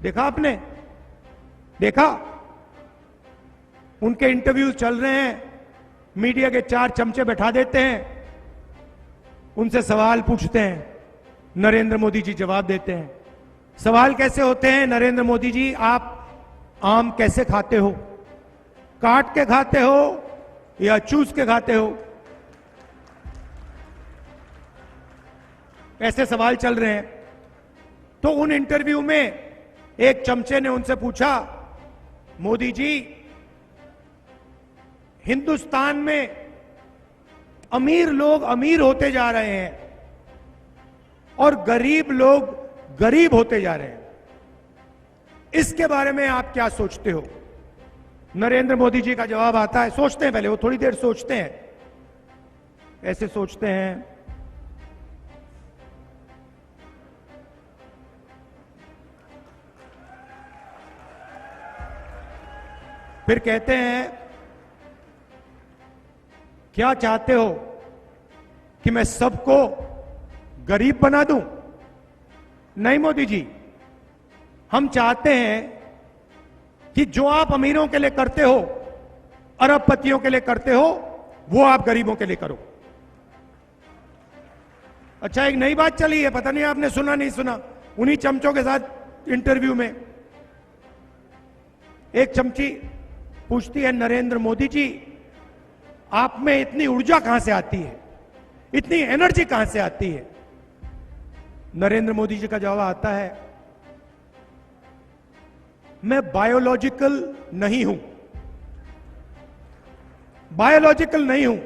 देखा आपने? देखा? उनके इंटरव्यू चल रहे हैं, मीडिया के 4 चमचे बैठा देते हैं, उनसे सवाल पूछते हैं, नरेंद्र मोदी जी जवाब देते हैं। सवाल कैसे होते हैं? नरेंद्र मोदी जी, आप आम कैसे खाते हो? काट के खाते हो या चूस के खाते हो? ऐसे सवाल चल रहे हैं। तो उन इंटरव्यू में एक चमचे ने उनसे पूछा, मोदी जी, हिंदुस्तान में अमीर लोग अमीर होते जा रहे हैं और गरीब लोग गरीब होते जा रहे हैं, इसके बारे में आप क्या सोचते हो? नरेंद्र मोदी जी का जवाब आता है, सोचते हैं पहले, वो थोड़ी देर सोचते हैं, ऐसे सोचते हैं, फिर कहते हैं, क्या चाहते हो कि मैं सबको गरीब बना दूं? नहीं मोदी जी, हम चाहते हैं कि जो आप अमीरों के लिए करते हो, अरबपतियों के लिए करते हो, वो आप गरीबों के लिए करो। अच्छा, एक नई बात चली है, पता नहीं आपने सुना नहीं सुना, उन्हीं चमचों के साथ इंटरव्यू में एक चमची पूछती है, नरेंद्र मोदी जी, आप में इतनी ऊर्जा कहां से आती है, इतनी एनर्जी कहां से आती है? नरेंद्र मोदी जी का जवाब आता है, मैं बायोलॉजिकल नहीं हूं, बायोलॉजिकल नहीं हूं,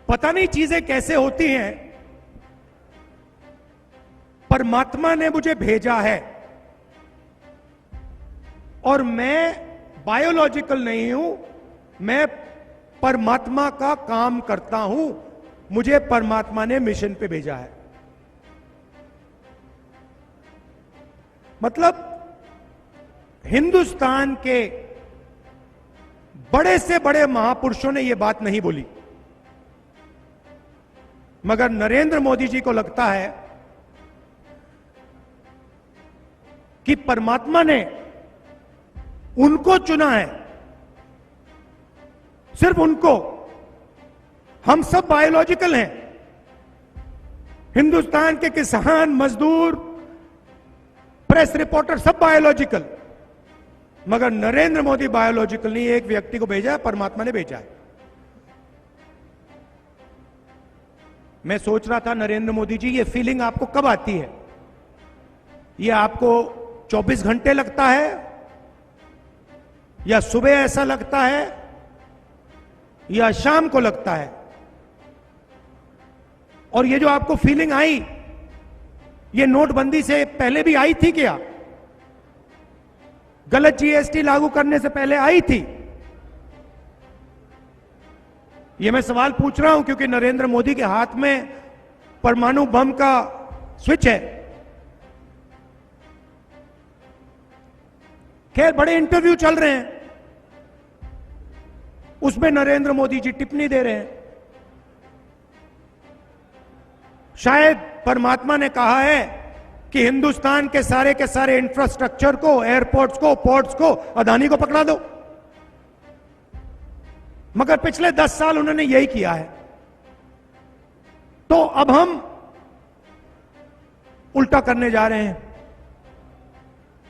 पता नहीं चीजें कैसे होती हैं, परमात्मा ने मुझे भेजा है और मैं बायोलॉजिकल नहीं हूं, मैं परमात्मा का काम करता हूं, मुझे परमात्मा ने मिशन पे भेजा है। मतलब हिंदुस्तान के बड़े से बड़े महापुरुषों ने यह बात नहीं बोली, मगर नरेंद्र मोदी जी को लगता है कि परमात्मा ने उनको चुना है, सिर्फ उनको। हम सब बायोलॉजिकल हैं, हिंदुस्तान के किसान, मजदूर, प्रेस रिपोर्टर सब बायोलॉजिकल, मगर नरेंद्र मोदी बायोलॉजिकल नहीं। एक व्यक्ति को भेजा है, परमात्मा ने भेजा है। मैं सोच रहा था, नरेंद्र मोदी जी, ये फीलिंग आपको कब आती है? ये आपको 24 घंटे लगता है या सुबह ऐसा लगता है या शाम को लगता है? और ये जो आपको फीलिंग आई, ये नोटबंदी से पहले भी आई थी क्या? गलत जीएसटी लागू करने से पहले आई थी? ये मैं सवाल पूछ रहा हूं क्योंकि नरेंद्र मोदी के हाथ में परमाणु बम का स्विच है। खैर, बड़े इंटरव्यू चल रहे हैं, उसमें नरेंद्र मोदी जी टिप्पणी दे रहे हैं। शायद परमात्मा ने कहा है कि हिंदुस्तान के सारे इंफ्रास्ट्रक्चर को, एयरपोर्ट्स को, पोर्ट्स को अदानी को पकड़ा दो, मगर पिछले 10 साल उन्होंने यही किया है। तो अब हम उल्टा करने जा रहे हैं।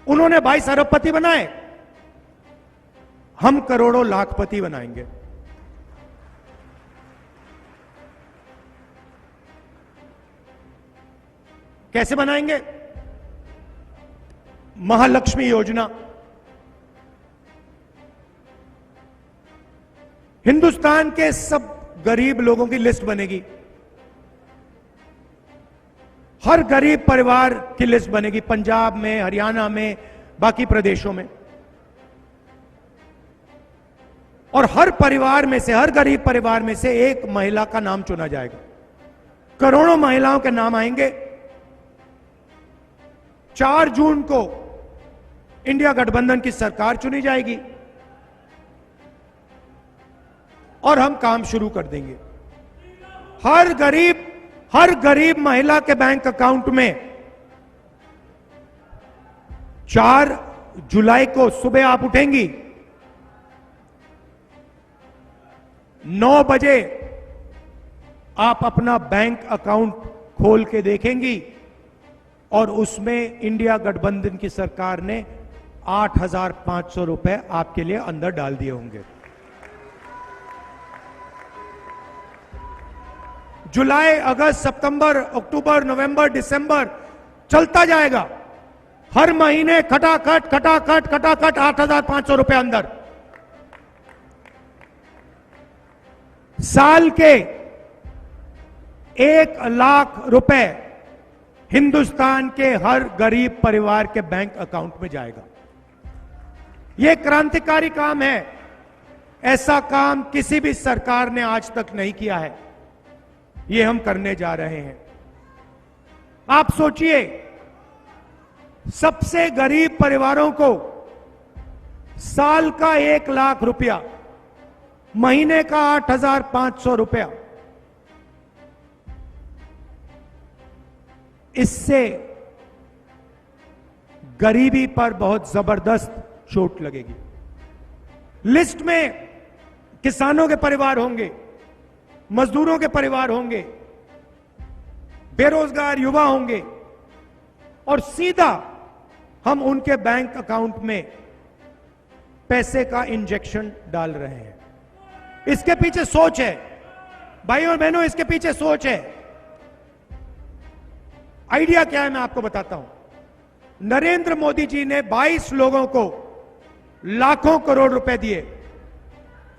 उन्होंने 22 अरबपति बनाए, हम करोड़ों लाखपति बनाएंगे। कैसे बनाएंगे? महालक्ष्मी योजना। हिंदुस्तान के सब गरीब लोगों की लिस्ट बनेगी, हर गरीब परिवार की लिस्ट बनेगी, पंजाब में, हरियाणा में, बाकी प्रदेशों में, और हर परिवार में से, हर गरीब परिवार में से एक महिला का नाम चुना जाएगा। करोड़ों महिलाओं के नाम आएंगे। 4 जून को इंडिया गठबंधन की सरकार चुनी जाएगी और हम काम शुरू कर देंगे। हर गरीब महिला के बैंक अकाउंट में 4 जुलाई को सुबह आप उठेंगी, 9 बजे आप अपना बैंक अकाउंट खोल के देखेंगी और उसमें इंडिया गठबंधन की सरकार ने 8,500 रुपए आपके लिए अंदर डाल दिए होंगे। जुलाई, अगस्त, सितंबर, अक्टूबर, नवंबर, दिसंबर चलता जाएगा। हर महीने खटाखट खटाखट खटाखट 8,500 रुपए अंदर। साल के 1 लाख रुपए हिंदुस्तान के हर गरीब परिवार के बैंक अकाउंट में जाएगा। यह क्रांतिकारी काम है। ऐसा काम किसी भी सरकार ने आज तक नहीं किया है। यह हम करने जा रहे हैं। आप सोचिए, सबसे गरीब परिवारों को साल का 1 लाख रुपया, महीने का 8,500 रुपया, इससे गरीबी पर बहुत जबरदस्त चोट लगेगी। लिस्ट में किसानों के परिवार होंगे, मजदूरों के परिवार होंगे, बेरोजगार युवा होंगे और सीधा हम उनके बैंक अकाउंट में पैसे का इंजेक्शन डाल रहे हैं। इसके पीछे सोच है भाइयों और बहनों, इसके पीछे सोच है। आइडिया क्या है मैं आपको बताता हूं। नरेंद्र मोदी जी ने 22 लोगों को लाखों करोड़ रुपए दिए,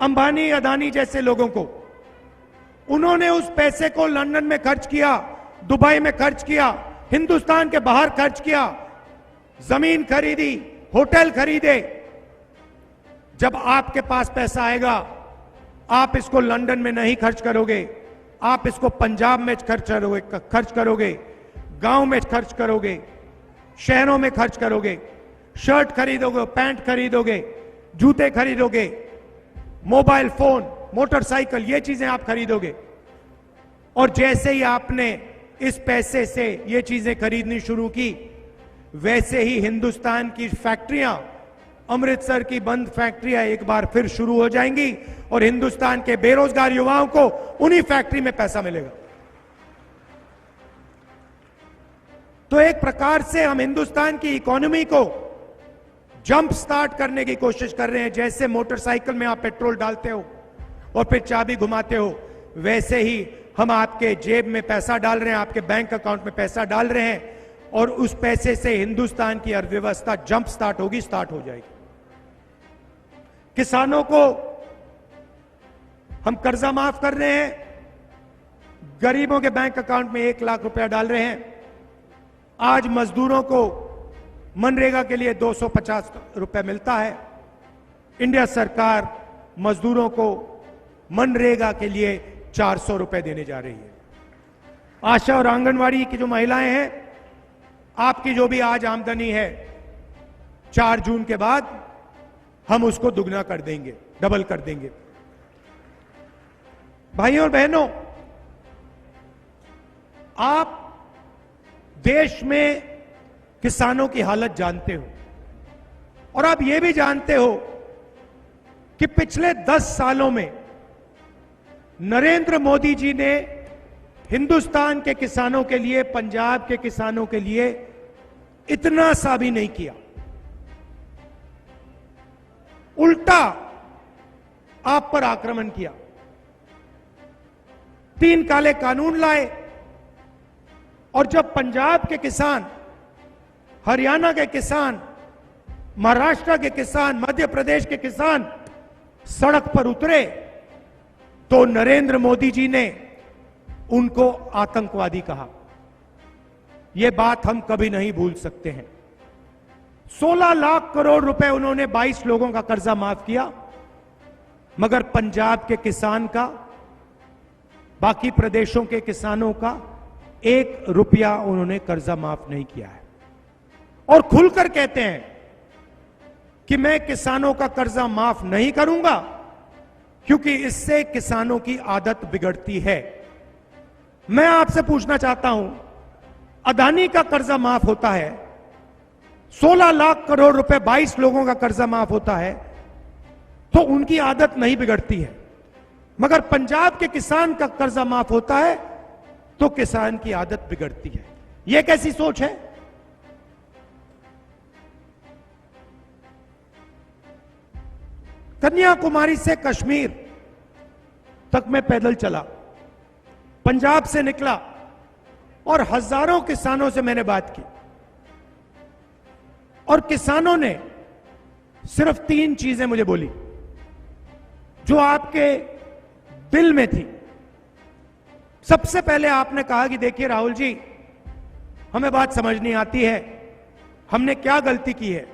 अंबानी अदानी जैसे लोगों को। उन्होंने उस पैसे को लंदन में खर्च किया, दुबई में खर्च किया, हिंदुस्तान के बाहर खर्च किया, जमीन खरीदी, होटल खरीदे। जब आपके पास पैसा आएगा, आप इसको लंदन में नहीं खर्च करोगे, आप इसको पंजाब में खर्च करोगे, गांव में खर्च करोगे, शहरों में खर्च करोगे, शर्ट खरीदोगे, पैंट खरीदोगे, जूते खरीदोगे, मोबाइल फोन, मोटरसाइकिल, ये चीजें आप खरीदोगे। और जैसे ही आपने इस पैसे से ये चीजें खरीदनी शुरू की, वैसे ही हिंदुस्तान की फैक्ट्रियां, अमृतसर की बंद फैक्ट्रियां एक बार फिर शुरू हो जाएंगी और हिंदुस्तान के बेरोजगार युवाओं को उन्हीं फैक्ट्री में पैसा मिलेगा। तो एक प्रकार से हम हिंदुस्तान की इकोनॉमी को जंप स्टार्ट करने की कोशिश कर रहे हैं। जैसे मोटरसाइकिल में आप पेट्रोल डालते हो और फिर चाबी घुमाते हो, वैसे ही हम आपके जेब में पैसा डाल रहे हैं, आपके बैंक अकाउंट में पैसा डाल रहे हैं और उस पैसे से हिंदुस्तान की अर्थव्यवस्था जंप स्टार्ट होगी, स्टार्ट हो जाएगी। किसानों को हम कर्जा माफ कर रहे हैं, गरीबों के बैंक अकाउंट में 1 लाख रुपया डाल रहे हैं। आज मजदूरों को मनरेगा के लिए 250 रुपए मिलता है। इंडिया सरकार मजदूरों को मनरेगा के लिए 400 रुपए देने जा रही है। आशा और आंगनवाड़ी की जो महिलाएं हैं, आपकी जो भी आज आमदनी है, 4 जून के बाद हम उसको दुगना कर देंगे, डबल कर देंगे। भाइयों और बहनों, आप देश में किसानों की हालत जानते हो और आप यह भी जानते हो कि पिछले 10 सालों में नरेंद्र मोदी जी ने हिंदुस्तान के किसानों के लिए, पंजाब के किसानों के लिए इतना सा भी नहीं किया। उल्टा आप पर आक्रमण किया। 3 काले कानून लाए और जब पंजाब के किसान, हरियाणा के किसान, महाराष्ट्र के किसान, मध्य प्रदेश के किसान सड़क पर उतरे तो नरेंद्र मोदी जी ने उनको आतंकवादी कहा। यह बात हम कभी नहीं भूल सकते हैं। 16 लाख करोड़ रुपए उन्होंने 22 लोगों का कर्जा माफ किया, मगर पंजाब के किसान का, बाकी प्रदेशों के किसानों का 1 रुपया उन्होंने कर्जा माफ नहीं किया है। और खुलकर कहते हैं कि मैं किसानों का कर्जा माफ नहीं करूंगा क्योंकि इससे किसानों की आदत बिगड़ती है। मैं आपसे पूछना चाहता हूं, अदानी का कर्जा माफ होता है, 16 लाख करोड़ रुपए 22 लोगों का कर्जा माफ होता है, तो उनकी आदत नहीं बिगड़ती है। मगर पंजाब के किसान का कर्जा माफ होता है तो किसान की आदत बिगड़ती है। यह कैसी सोच है? कन्याकुमारी से कश्मीर तक मैं पैदल चला, पंजाब से निकला और हजारों किसानों से मैंने बात की, और किसानों ने सिर्फ 3 चीजें मुझे बोली जो आपके दिल में थी। सबसे पहले आपने कहा कि देखिए राहुल जी, हमें बात समझ नहीं आती है, हमने क्या गलती की है।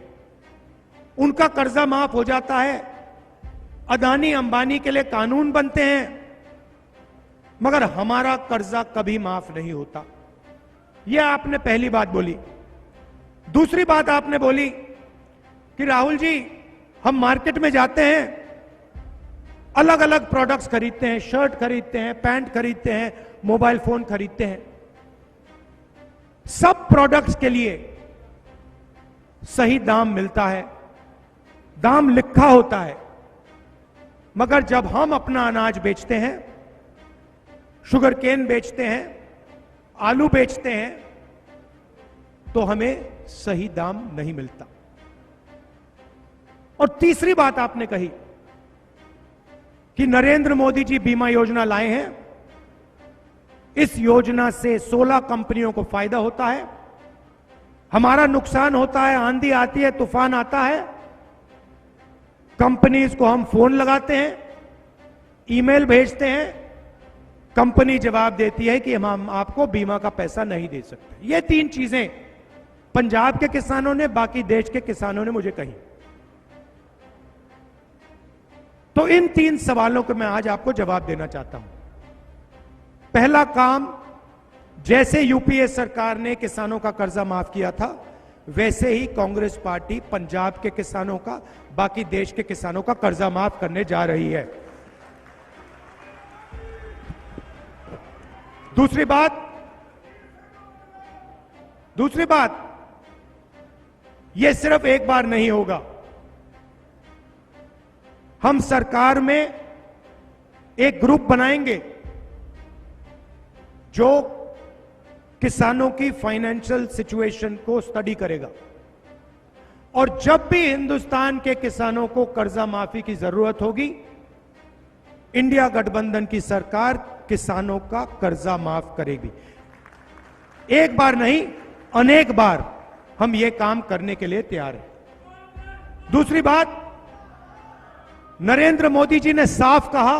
उनका कर्जा माफ हो जाता है, अदानी अंबानी के लिए कानून बनते हैं, मगर हमारा कर्जा कभी माफ नहीं होता। यह आपने पहली बात बोली। दूसरी बात आपने बोली कि राहुल जी, हम मार्केट में जाते हैं, अलग अलग प्रोडक्ट्स खरीदते हैं, शर्ट खरीदते हैं, पैंट खरीदते हैं, मोबाइल फोन खरीदते हैं, सब प्रोडक्ट्स के लिए सही दाम मिलता है, दाम लिखा होता है, मगर जब हम अपना अनाज बेचते हैं, शुगर केन बेचते हैं, आलू बेचते हैं, तो हमें सही दाम नहीं मिलता। और तीसरी बात आपने कही कि नरेंद्र मोदी जी बीमा योजना लाए हैं, इस योजना से 16 कंपनियों को फायदा होता है, हमारा नुकसान होता है, आंधी आती है, तूफान आता है, कंपनीज को हम फोन लगाते हैं, ईमेल भेजते हैं, कंपनी जवाब देती है कि हम आपको बीमा का पैसा नहीं दे सकते। ये 3 चीजें पंजाब के किसानों ने, बाकी देश के किसानों ने मुझे कही। तो इन 3 सवालों को मैं आज आपको जवाब देना चाहता हूं। पहला काम, जैसे यूपीए सरकार ने किसानों का कर्जा माफ किया था, वैसे ही कांग्रेस पार्टी पंजाब के किसानों का, बाकी देश के किसानों का कर्जा माफ करने जा रही है। दूसरी बात, यह सिर्फ एक बार नहीं होगा। हम सरकार में एक ग्रुप बनाएंगे जो किसानों की फाइनेंशियल सिचुएशन को स्टडी करेगा, और जब भी हिंदुस्तान के किसानों को कर्जा माफी की जरूरत होगी, इंडिया गठबंधन की सरकार किसानों का कर्जा माफ करेगी। एक बार नहीं, अनेक बार हम ये काम करने के लिए तैयार हैं। दूसरी बात, नरेंद्र मोदी जी ने साफ कहा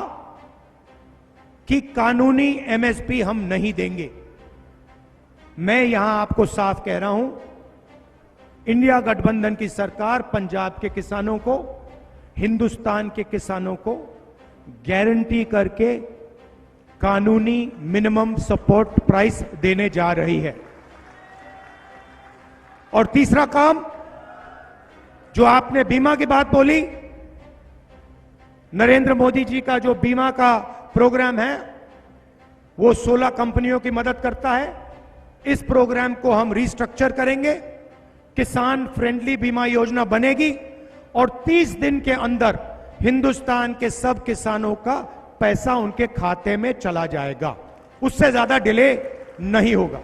कि कानूनी एमएसपी हम नहीं देंगे। मैं यहां आपको साफ कह रहा हूं, इंडिया गठबंधन की सरकार पंजाब के किसानों को, हिंदुस्तान के किसानों को गारंटी करके कानूनी मिनिमम सपोर्ट प्राइस देने जा रही है। और तीसरा काम, जो आपने बीमा की बात बोली, नरेंद्र मोदी जी का जो बीमा का प्रोग्राम है वो 16 कंपनियों की मदद करता है। इस प्रोग्राम को हम रिस्ट्रक्चर करेंगे, किसान फ्रेंडली बीमा योजना बनेगी, और 30 दिन के अंदर हिंदुस्तान के सब किसानों का पैसा उनके खाते में चला जाएगा। उससे ज्यादा डिले नहीं होगा।